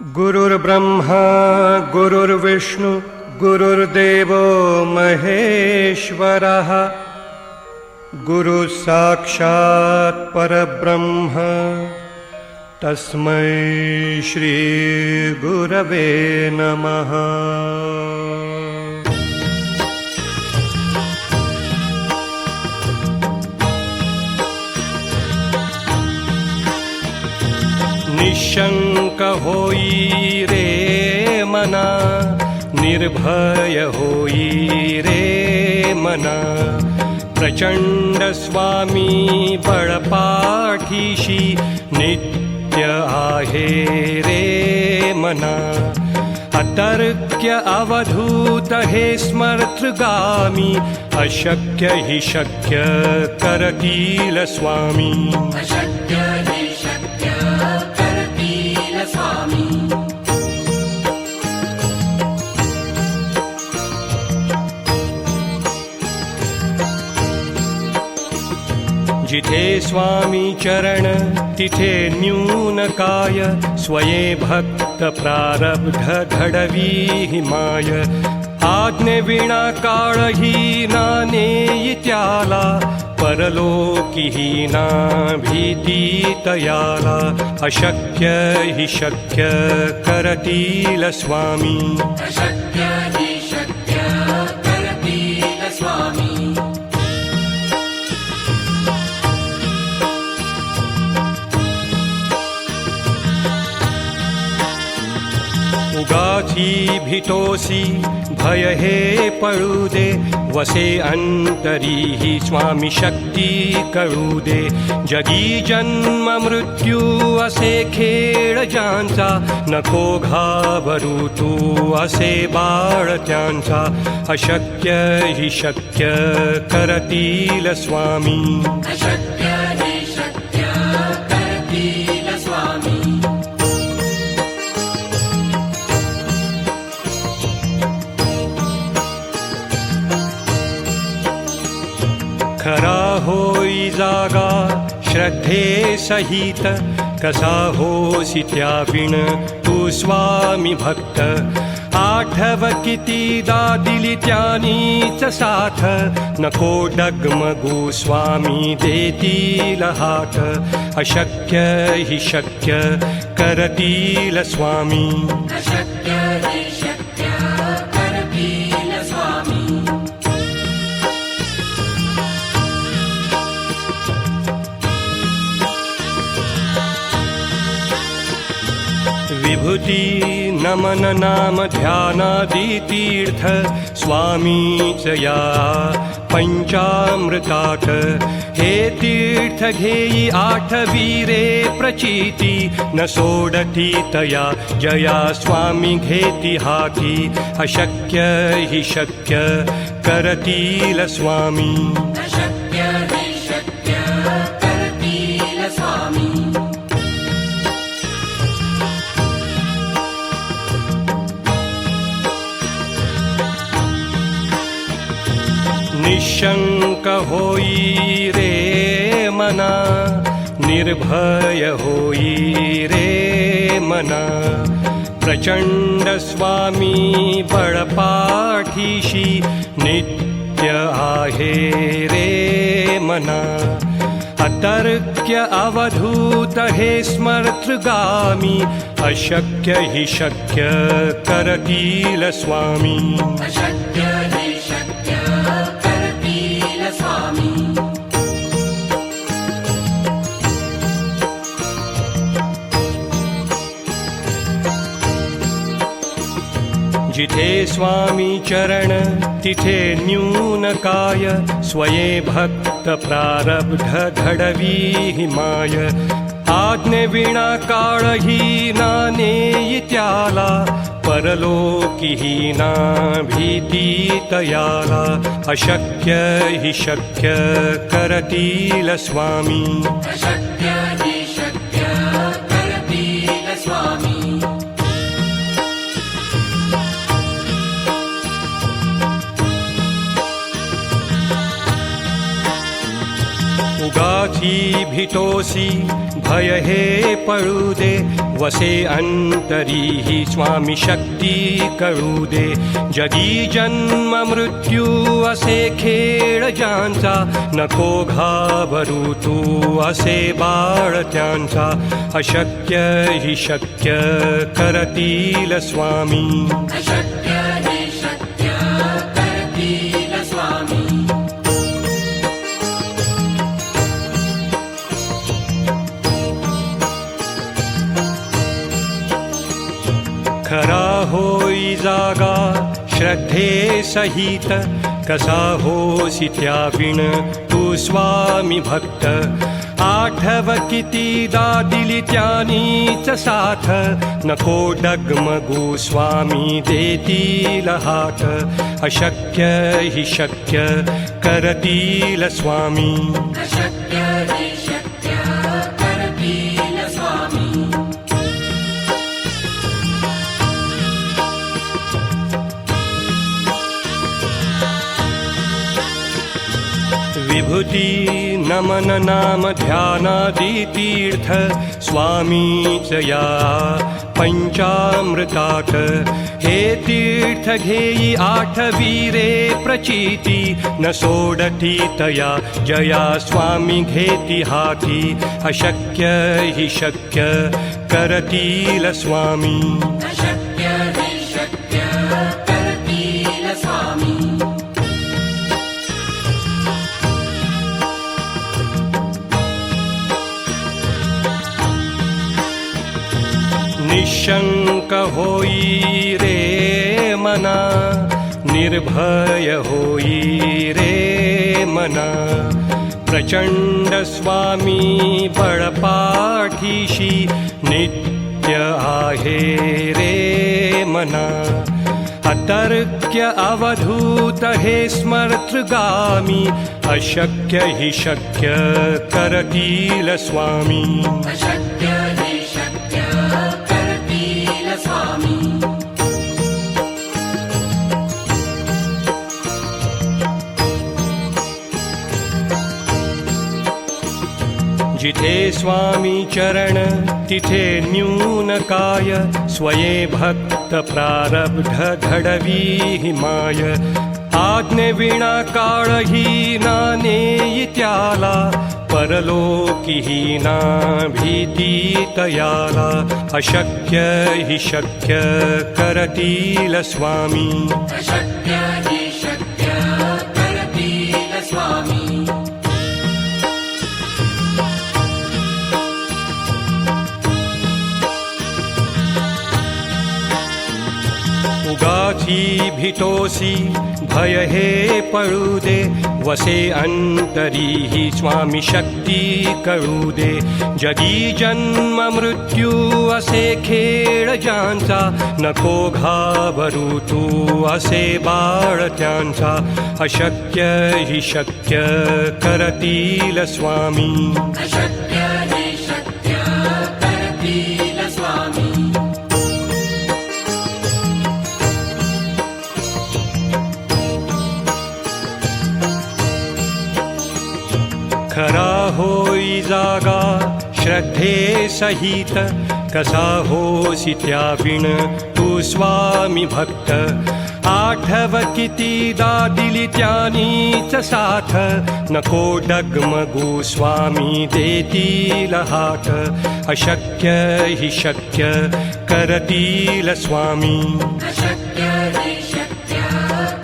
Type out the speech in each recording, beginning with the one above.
गुरुर्ब्रह्मा गुरुर्विष्णु गुरुर्देवो महेश्वरः गुरुः साक्षात् परब्रह्म तस्मै श्री गुरवे नमः। निशंक होई रे मना, निर्भय होई रे मना, प्रचंड स्वामी बळपाठीशी नित्य आहे रे मना। अतर्क्य अवधूत हे स्मर्तगामी, अशक्य हि शक्य करतील स्वामी। अशक्य हि शक्य करतील स्वामी। जिथे स्वामी चरण तिथे न्यून काय, स्वये भक्त प्रारब्ध घडवी हिमाय। आज्ञे विना काळही नानेई त्याला, परलोकी ना भीती तयाला। अशक्य हि शक्य करतील स्वामी। अशक्य हि शक्य करतील स्वामी। उगाची भीतोसी भय हे पळू दे, वसे अंतरी ही स्वामी शक्ती कळू दे। जगी जन्म मृत्यू असे खेळ ज्यांचा, नको घाबरू तू असे बाळ त्यांचा। अशक्य हि शक्य करतील स्वामी। अशक्य हि शक्य करतील स्वामी। खरा होई जागा श्रद्धे सहित, कसा होसी त्याविण तू स्वामी भक्त। आठव कितीदा दिली त्यानीच साथ, नको डगमगू स्वामी देतील हात। अशक्य हि शक्य करतील स्वामी। अशक्य हि शक्य करतील स्वामी। विभूती नमन नाम ध्यानादि तीर्थ, स्वामीच या पंचामृतात। हे तीर्थ घेई आठवीरे प्रचिती, न सोडती तया जया स्वामी घेती हाती। अशक्य हि शक्य करतील स्वामी। अशक्य हि शक्य करतील स्वामी। निशंक होई रे मना, निर्भय होई रे मना। प्रचंड स्वामी बळपाठीशी नित्य आहे रे मना। अतर्क्य अवधूत हे स्मर्तगामी, अशक्य हि शक्य करतील स्वामी। अशक्य हि शक्य करतील स्वामी। जिथे स्वामी चरण तिथे न्यून काय, स्वये भक्त प्रारब्ध घडवी हिमाय। आज्ञे विना काळही नानेई त्याला, परलोकी ना भीती तयाला। अशक्य हि शक्य करतील स्वामी। अशक्य हि शक्य करतील स्वामी। उगाची भीतोसी भय हे पळू दे वसे अंतरी ही स्वामी शक्ती कळू दे जगी जन्म मृत्यू असे खेळ ज्यांचा नको घाबरू तू असे बाळ त्यांचा अशक्य ही शक्य करतील स्वामी अशक्य हि शक्य करतील स्वामी खरा होई जागा श्रद्धे सहित कसा होसी त्या विण तू स्वामी भक्त आठव कितीदा दिली त्यानीच साथ नको डगमगू स्वामी देतील हात अशक्य हि शक्य करतील स्वामी अशक्य हि शक्य करतील स्वामी विभूती नमन नाम ध्यानादि तीर्थ स्वामीच या पंचामृतात हे तीर्थ घेई आठवी रे प्रचिती न सोडती तया जया स्वामी घेती हाती अशक्य हि शक्य करतील स्वामी अशक्य हि शक्य करतील स्वामी निशंक होई रे मना निर्भय होई रे मना प्रचंड स्वामी बळपाठीशी नित्य आहे रे मना अतर्क्य अवधूत हे स्मर्तृगामी अशक्य हि शक्य करतील स्वामी अशक्य हि शक्य करतील स्वामी जिथे स्वामी चरण तिथे न्यून काय स्वये भक्त प्रारब्ध घडवी हिमाय आज्ञे विना काळही ना नेई त्याला परलोकीही ना भीती तयाला अशक्य हि शक्य करतील स्वामी अशक्य हि शक्य करतील स्वामी उगाची भीतोसी भय हे पळू दे वसे अंतरी ही स्वामी शक्ती कळू दे जगी जन्म मृत्यू असे खेळ ज्यांचा नको घाबरू तू असे बाळ त्यांचा अशक्य हि शक्य करतील स्वामी अशक्य हि शक्य करतील स्वामी खरा होई जागा श्रद्धे सहित कसा होसी त्या विण तू स्वामी भक्त आठव कितीदा दिली त्यानीच साथ नको डगमगू स्वामी देतील हात अशक्य हि शक्य करतील स्वामी अशक्य हि शक्य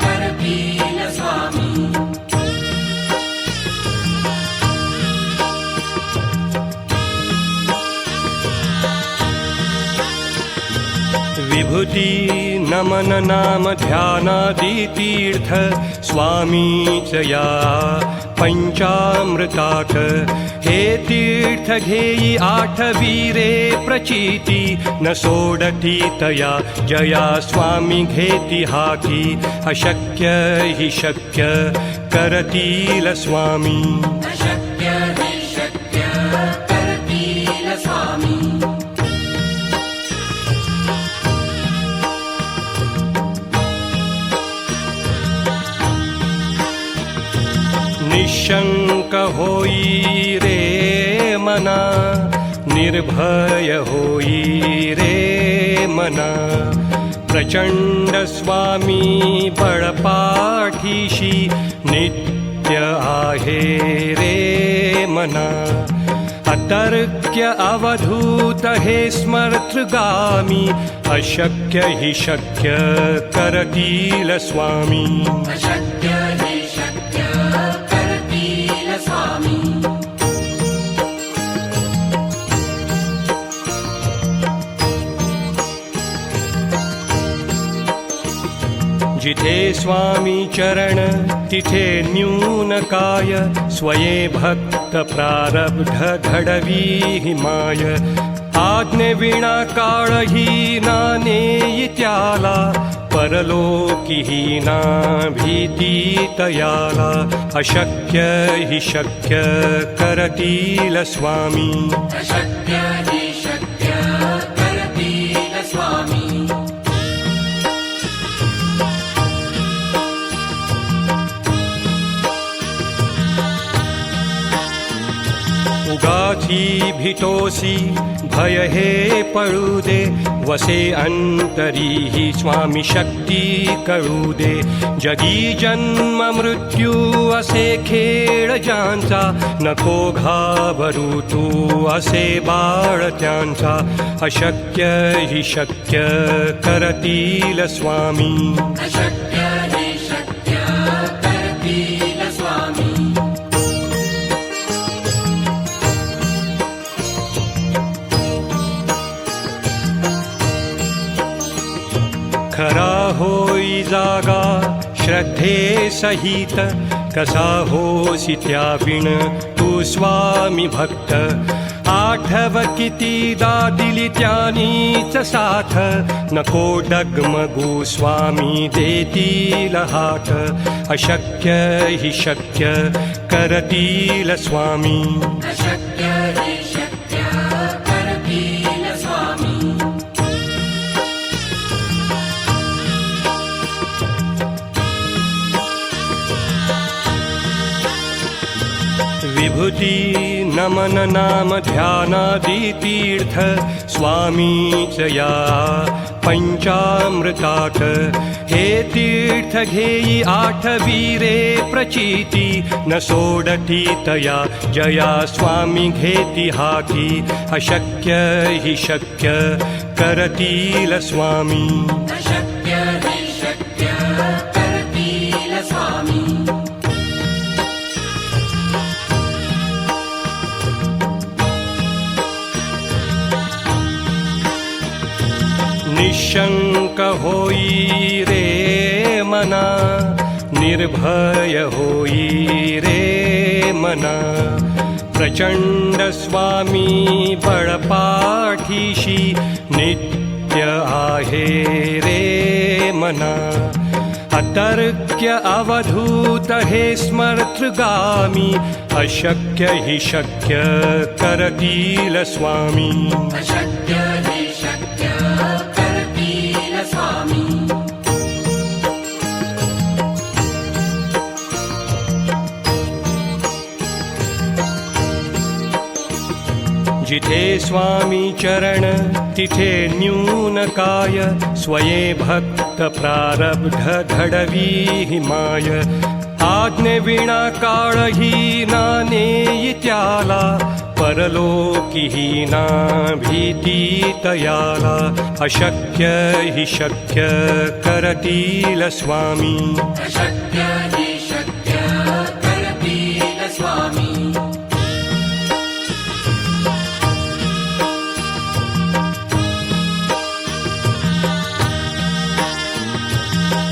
करतील स्वामी विभूती नमन नाम ध्यानादि तीर्थ स्वामीच या पंचामृतात हे तीर्थ घेई आठवी रे प्रचिती न सोडती तया जया स्वामी घेती हाती अशक्य हि शक्य करतील स्वामी अशक्य हि शक्य करतील स्वामी निशंक होई रे मना निर्भय होई रे मना प्रचंड स्वामी बळपाठीशी नित्य आहे रे मना अतर्क्य अवधूत हे स्मर्तृगामी अशक्य हि शक्य करतील स्वामी अशक्य हि शक्य करतील स्वामी जिथे स्वामी चरण तिथे न्यून काय स्वये भक्त प्रारब्ध घडवी माय आज्ञे विना काळही नाने त्याला परलोकी ना भीती तयाला अशक्य हि शक्य करतील स्वामी अशक्य हि शक्य करतील स्वामी उगाची भितोसी भय हे पळू दे वसे अंतरी ही स्वामी शक्ती कळू दे जगी जन्म मृत्यू असे खेळ ज्यांचा नको घाबरू तू असे बाळ त्यांचा अशक्य हि शक्य करतील स्वामी अशक्य हि शक्य करतील स्वामी खरा होई जागा श्रद्धे सहित कसा होसी त्या विण तू स्वामी भक्त आठव कितीदा दिली त्यानीच साथ नको डगमगू स्वामी देतील हात अशक्य हि शक्य करतील स्वामी अशक्य हि शक्य करतील स्वामी विभूती नमन नाम ध्यानादि तीर्थ स्वामीच या पंचामृताक हे तीर्थ घेई आठवी रे प्रचिती न सोडती तया जया स्वामी घेती हाती अशक्य हि शक्य करतील स्वामी अशक्य हि शक्य करतील स्वामी निशंक होई रे मना निर्भय होई रे मना प्रचंड स्वामी बळपाठीशी नित्य आहे रे मना अतर्क्य अवधूत हे स्मर्तृगामी अशक्य हि शक्य करतील स्वामी अशक्य हि शक्य करतील स्वामी जिथे स्वामी चरण तिथे न्यून काय स्वये भक्त प्रारब्ध घडवी माय आज्ञे विना काळही नाने त्याला परलोकी ना भीती तयाला अशक्य हि शक्य करतील स्वामी अशक्य हि शक्य करतील स्वामी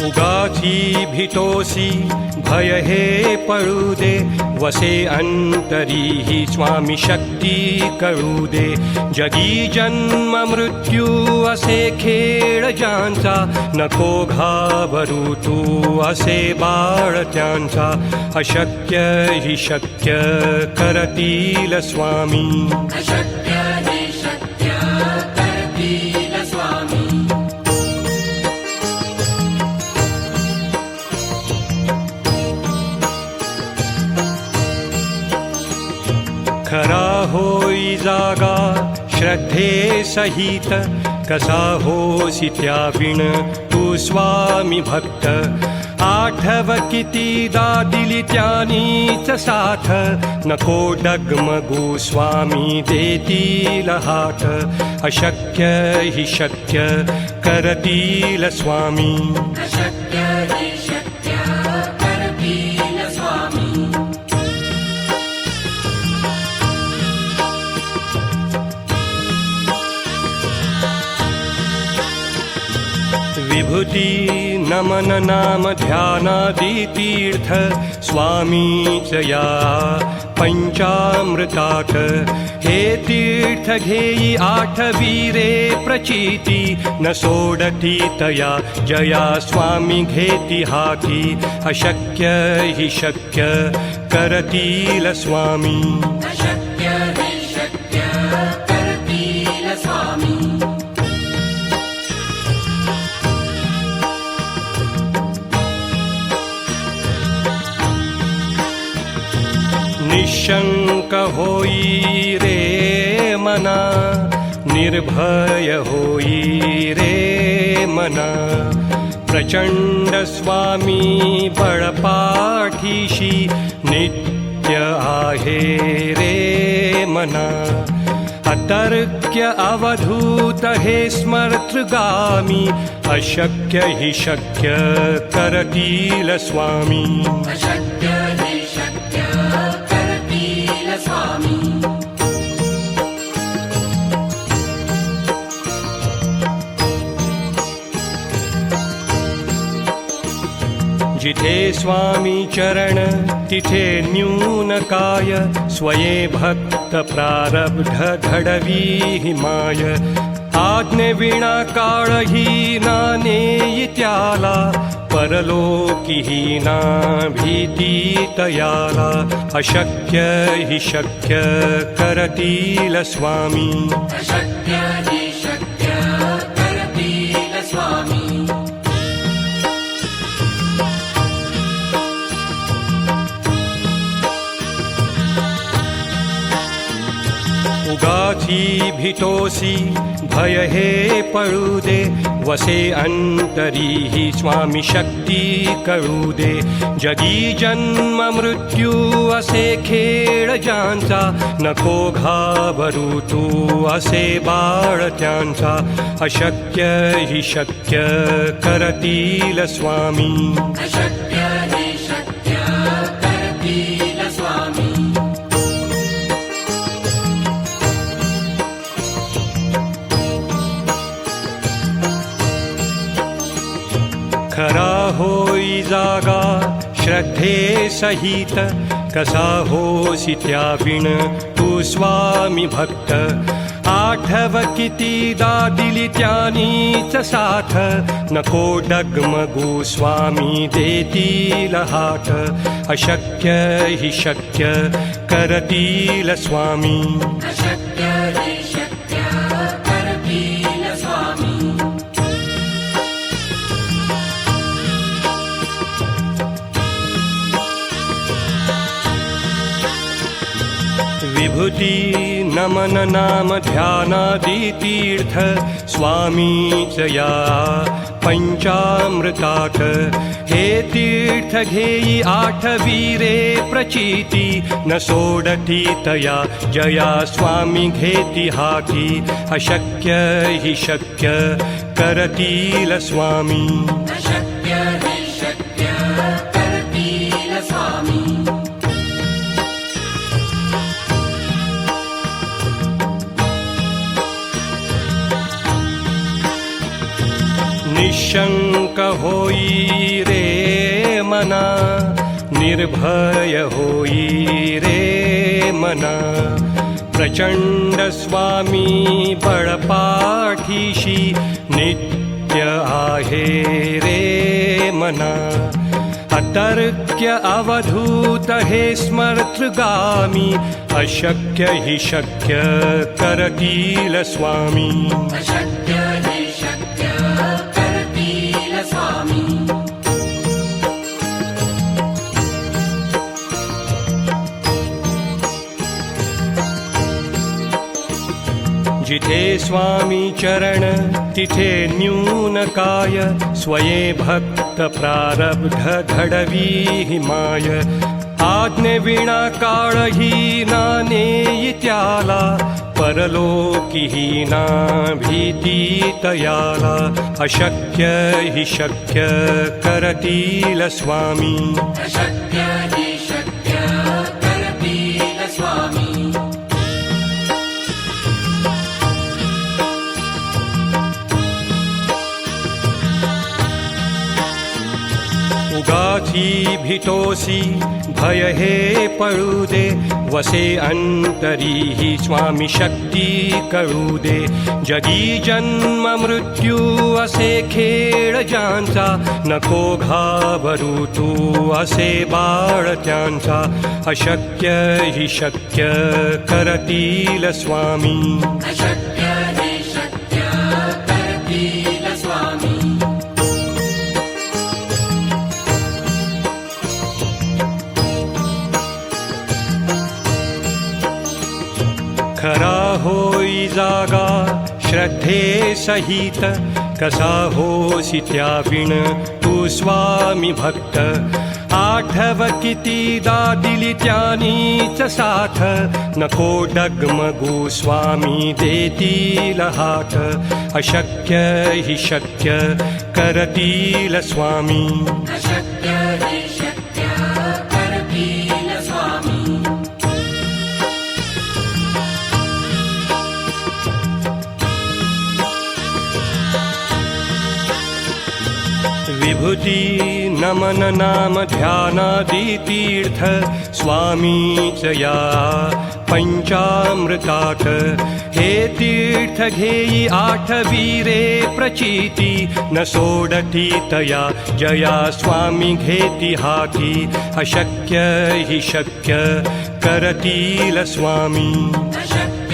उगाची भितोसी भय हे पळू दे वसे अंतरी ही स्वामी शक्ती कळू दे जगी जन्म मृत्यू असे खेळ ज्यांचा नको घाबरू तू असे बाळ त्यांचा अशक्य हि शक्य करतील स्वामी अशक्य हि शक्य करतील स्वामी खरा होई श्रद्धे सहित कसा होसी त्याविण तू स्वामी भक्त आठव कितीदा दिली त्यानीच साथ नको डगमगू स्वामी देतील हात अशक्य हि शक्य करतील स्वामी अशक्य हि शक्य करतील स्वामी विभूती नमन नाम ध्यानादि तीर्थ स्वामीच या पंचामृतात हे तीर्थ घेई आठवीरे प्रचिती न सोडती तया जया स्वामी घेती हाती अशक्य हि शक्य करतील स्वामी अशक्य हि शक्य करतील स्वामी निशंक होई रे मना निर्भय होई रे मना प्रचंड स्वामी बळपाठीशी नित्य आहे रे मना अतर्क्य अवधूत हे स्मर्तृगामी अशक्य हि शक्य करतील स्वामी अशक्य हि शक्य करतील स्वामी जिथे स्वामी चरण तिथे न्यून काय स्वये भक्त प्रारब्ध घडवी माय आज्ञे विना काळही ना नेई त्याला परलोकी ना भीती तयाला अशक्य हि शक्य करतील स्वामी अशक्य हि शक्य करतील स्वामी उगाची भीतोसी भय हे पळू दे वसे अंतरी ही स्वामी शक्ती कळू दे जगी जन्म मृत्यू असे खेळ ज्यांचा नको घाबरू तू असे बाळ त्यांचा अशक्य हि शक्य करतील स्वामी अशक्य हि शक्य करतील स्वामी खरा होई जागा श्रद्धे सहित कसा होसी त्याविण तू स्वामी भक्त आठव कितीदा दिली त्यानीच साथ नको डगमगू स्वामी देतील हात अशक्य हि शक्य करतील स्वामी अशक्य हि शक्य करतील स्वामी विभूती नमन नाम ध्यानादि तीर्थ स्वामीच या पंचामृतात हे तीर्थ घेई आठवीरे प्रचिती न सोडती तया जया स्वामी घेती हाती अशक्य हि शक्य करतील स्वामी अशक्य हि शक्य करतील स्वामी निशंक होई रे मना निर्भय होई रे मना प्रचंड स्वामी बळपाठीशी नित्य आहे रे मना अतर्क्य अवधूत हे स्मर्तृगामी अशक्य हि शक्य करतील स्वामी अशक्य हि शक्य करतील स्वामी जिथे स्वामी चरण तिथे न्यून काय स्वये भक्त प्रारब्ध घडवी माय आज्ञे विना काळही ना नेई त्याला परलोकीही ना भीती तयाला अशक्य हि शक्य करतील स्वामी अशक्य हि शक्य करतील स्वामी उगाची भीतोसी भय हे पळू दे वसे अंतरी ही स्वामी शक्ती कळू दे जगी जन्म मृत्यू असे खेळ ज्यांचा नको घाबरू तू असे बाळ त्यांचा अशक्य हि शक्य करतील स्वामी अशक्य हि शक्य करतील स्वामी खरा होई जागा श्रद्धे सहित कसा होसी त्याविण तू स्वामी भक्त आठव कितीदा दिली त्यानीच साथ नको डगमगू स्वामी देतील हात अशक्य हि शक्य करतील स्वामी अशक्य हि शक्य करतील स्वामी विभूती नमन नाम ध्यानादि तीर्थ स्वामीच या पंचामृतात हे तीर्थ घेई आठवी रे प्रचिती न सोडती तया जया स्वामी घेती हाती अशक्य हि शक्य करतील स्वामी अशक्य